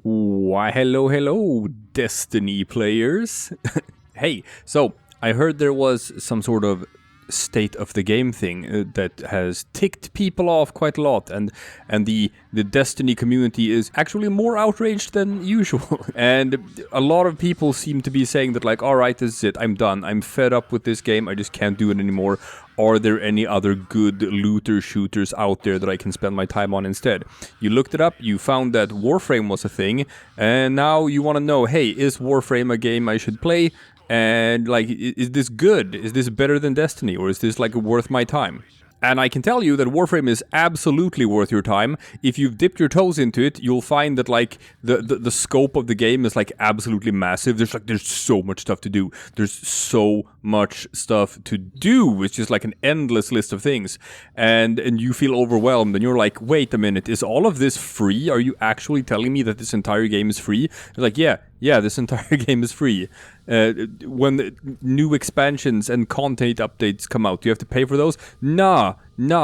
Why, hello, Destiny players. Hey, so I heard there was some sort of state of the game thing that has ticked people off quite a lot, and the Destiny community is actually more outraged than usual. And a lot of people seem to be saying that, like, alright, this is it, I'm done, I'm fed up with this game, I just can't do it anymore. Are there any other good looter shooters out there that I can spend my time on instead? You looked it up, you found that Warframe was a thing, and now you want to know, hey, is Warframe a game I should play? And, like, is this good? Is this better than Destiny? Or is this, like, worth my time? And I can tell you that Warframe is absolutely worth your time. If you've dipped your toes into it, you'll find that, like, the scope of the game is, like, absolutely massive. There's so much stuff to do. There's so much stuff to do. It's just, like, an endless list of things. And you feel overwhelmed, and you're like, wait a minute, is all of this free? Are you actually telling me that this entire game is free? It's like, yeah, this entire game is free. When the new expansions and content updates come out, do you have to pay for those? Nah,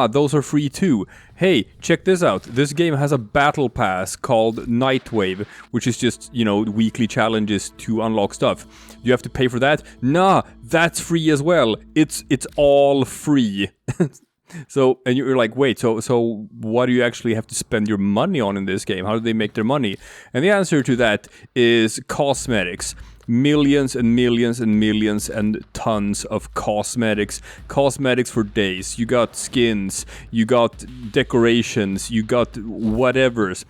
those are free too. Hey, check this out. This game has a battle pass called Nightwave, which is just, you know, weekly challenges to unlock stuff. Do you have to pay for that? Nah, that's free as well. It's all free. So, and you're like, wait, so what do you actually have to spend your money on in this game? How do they make their money? And the answer to that is cosmetics. Millions and millions and millions and tons of cosmetics. Cosmetics for days. You got skins, you got decorations, you got whatevers.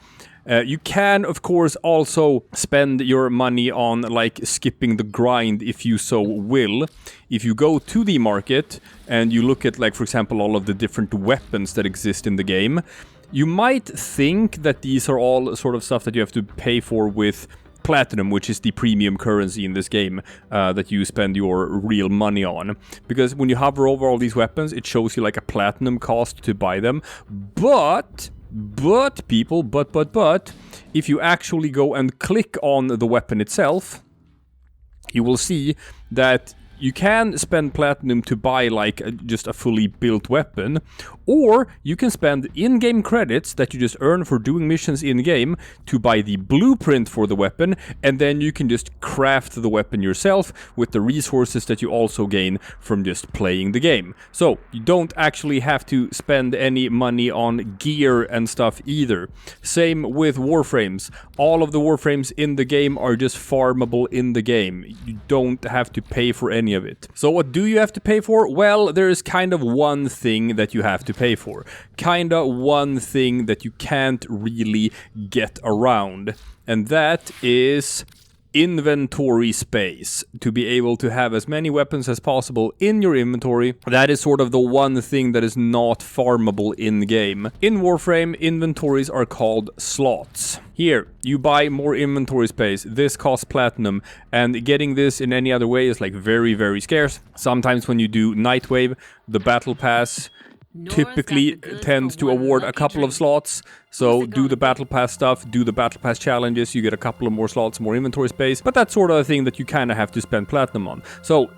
You can, of course, also spend your money on, like, skipping the grind if you so will. If you go to the market and you look at, like, for example, all of the different weapons that exist in the game, you might think that these are all sort of stuff that you have to pay for with platinum, which is the premium currency in this game that you spend your real money on. Because when you hover over all these weapons, it shows you, like, a platinum cost to buy them. But people, if you actually go and click on the weapon itself, you will see that you can spend platinum to buy, like, just a fully built weapon, or you can spend in-game credits that you just earn for doing missions in-game to buy the blueprint for the weapon, and then you can just craft the weapon yourself with the resources that you also gain from just playing the game. So, you don't actually have to spend any money on gear and stuff either. Same with Warframes. All of the Warframes in the game are just farmable in the game. You don't have to pay for any of it. So what do you have to pay for? Well, there is kind of one thing that you have to pay for. Kinda one thing that you can't really get around. And that is inventory space. To be able to have as many weapons as possible in your inventory. That is sort of the one thing that is not farmable in the game. In Warframe, inventories are called slots. Here, you buy more inventory space. This costs platinum, and getting this in any other way is, like, very, very scarce. Sometimes when you do Nightwave, the battle pass typically tends to award a couple of slots. So do the battle pass stuff, do the battle pass challenges, you get a couple of more slots, more inventory space, but that's sort of a thing that you kind of have to spend platinum on. So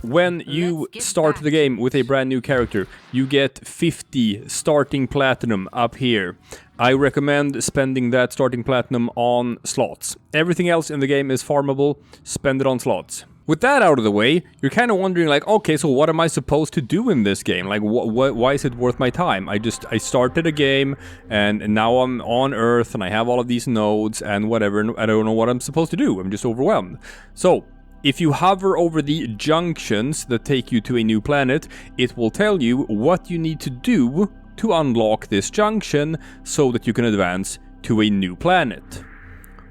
when you start the game with a brand new character, you get 50 starting platinum up here. I recommend spending that starting platinum on slots. Everything else in the game is farmable, spend it on slots. With that out of the way, you're kind of wondering, like, okay, so what am I supposed to do in this game? Like, why is it worth my time? I started a game, and now I'm on Earth, and I have all of these nodes, and whatever, and I don't know what I'm supposed to do. I'm just overwhelmed. So, if you hover over the junctions that take you to a new planet, it will tell you what you need to do to unlock this junction so that you can advance to a new planet.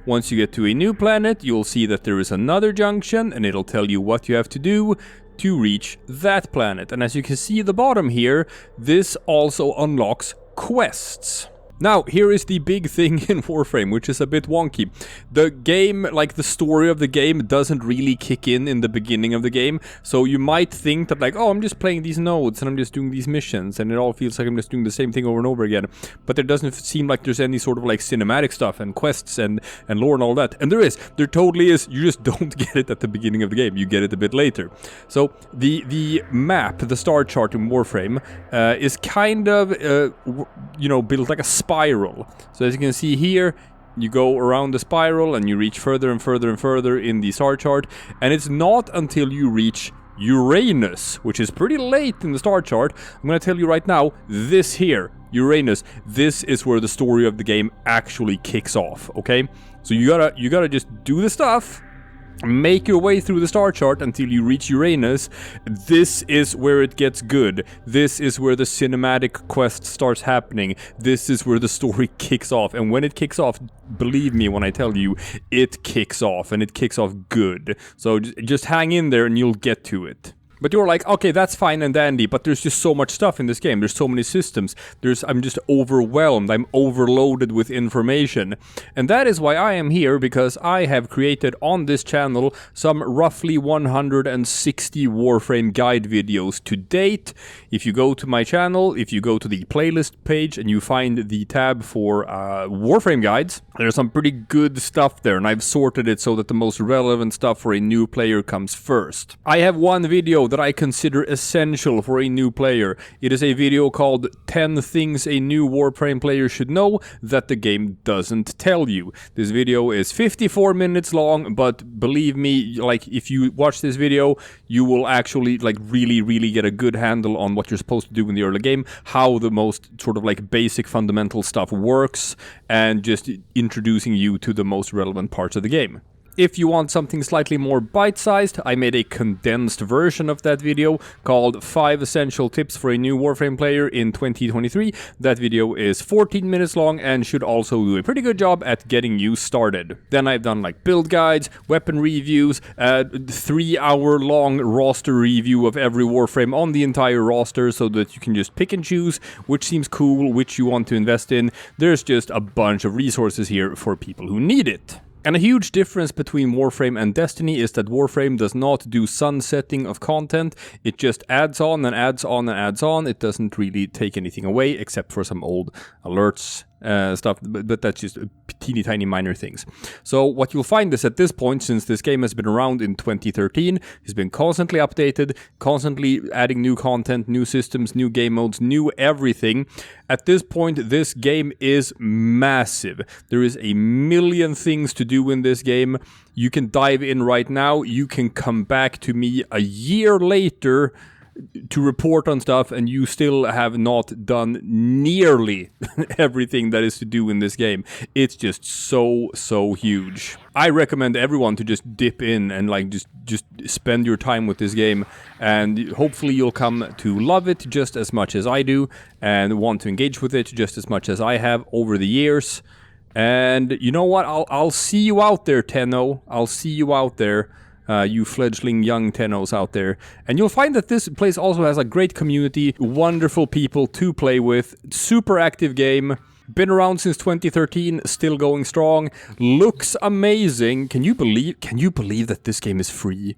Once you get to a new planet, you'll see that there is another junction, and it'll tell you what you have to do to reach that planet. And as you can see at the bottom here, this also unlocks quests. Now, here is the big thing in Warframe, which is a bit wonky. The game, like the story of the game, doesn't really kick in the beginning of the game. So you might think that, like, oh, I'm just playing these nodes and I'm just doing these missions and it all feels like I'm just doing the same thing over and over again. But there doesn't seem like there's any sort of, like, cinematic stuff and quests and lore and all that. And there is. There totally is. You just don't get it at the beginning of the game. You get it a bit later. So the map, the star chart in Warframe, is kind of, built like a spiral. So as you can see here, you go around the spiral and you reach further and further and further in the star chart, and it's not until you reach Uranus, which is pretty late in the star chart. I'm gonna tell you right now, this here, Uranus, this is where the story of the game actually kicks off, okay? So you gotta just do the stuff, make your way through the star chart until you reach Uranus. This is where it gets good. This is where the cinematic quest starts happening. This is where the story kicks off. And when it kicks off, believe me when I tell you, it kicks off, and it kicks off good. So just hang in there and you'll get to it. But you're like, okay, that's fine and dandy, but there's just so much stuff in this game. There's so many systems. I'm just overwhelmed. I'm overloaded with information. And that is why I am here, because I have created on this channel some roughly 160 Warframe guide videos to date. If you go to my channel, if you go to the playlist page and you find the tab for Warframe guides, there's some pretty good stuff there, and I've sorted it so that the most relevant stuff for a new player comes first. I have one video that I consider essential for a new player. It is a video called 10 Things a New Warframe Player Should Know That the Game Doesn't Tell You. This video is 54 minutes long, but believe me, like, if you watch this video, you will actually, like, really get a good handle on what you're supposed to do in the early game, how the most sort of, like, basic fundamental stuff works, and just introducing you to the most relevant parts of the game. If you want something slightly more bite-sized, I made a condensed version of that video called 5 Essential Tips for a New Warframe Player in 2023. That video is 14 minutes long and should also do a pretty good job at getting you started. Then I've done like build guides, weapon reviews, 3-hour-long roster review of every Warframe on the entire roster so that you can just pick and choose which seems cool, which you want to invest in. There's just a bunch of resources here for people who need it. And a huge difference between Warframe and Destiny is that Warframe does not do sunsetting of content. It just adds on and adds on and adds on. It doesn't really take anything away except for some old alerts stuff, but that's just teeny tiny minor things. So what you'll find is at this point, since this game has been around in 2013, it's been constantly updated, constantly adding new content, new systems, new game modes, new everything. At this point, this game is massive. There is a million things to do in this game. You can dive in right now. You can come back to me a year later to report on stuff, and you still have not done nearly everything that is to do in this game. It's just so huge. I recommend everyone to just dip in and like just spend your time with this game, and hopefully you'll come to love it just as much as I do and want to engage with it just as much as I have over the years. And you know what? I'll see you out there, Tenno. I'll see you out there. You fledgling young Tennos out there. And you'll find that this place also has a great community, wonderful people to play with, super active game, been around since 2013, still going strong, looks amazing. Can you believe that this game is free?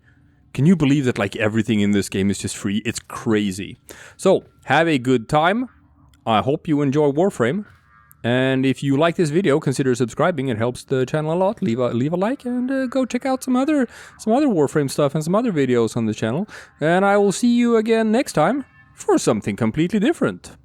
Can you believe that like everything in this game is just free? It's crazy. So, have a good time. I hope you enjoy Warframe. And if you like this video, consider subscribing. It helps the channel a lot. Leave a like and go check out some other Warframe stuff and some other videos on the channel. And I will see you again next time for something completely different.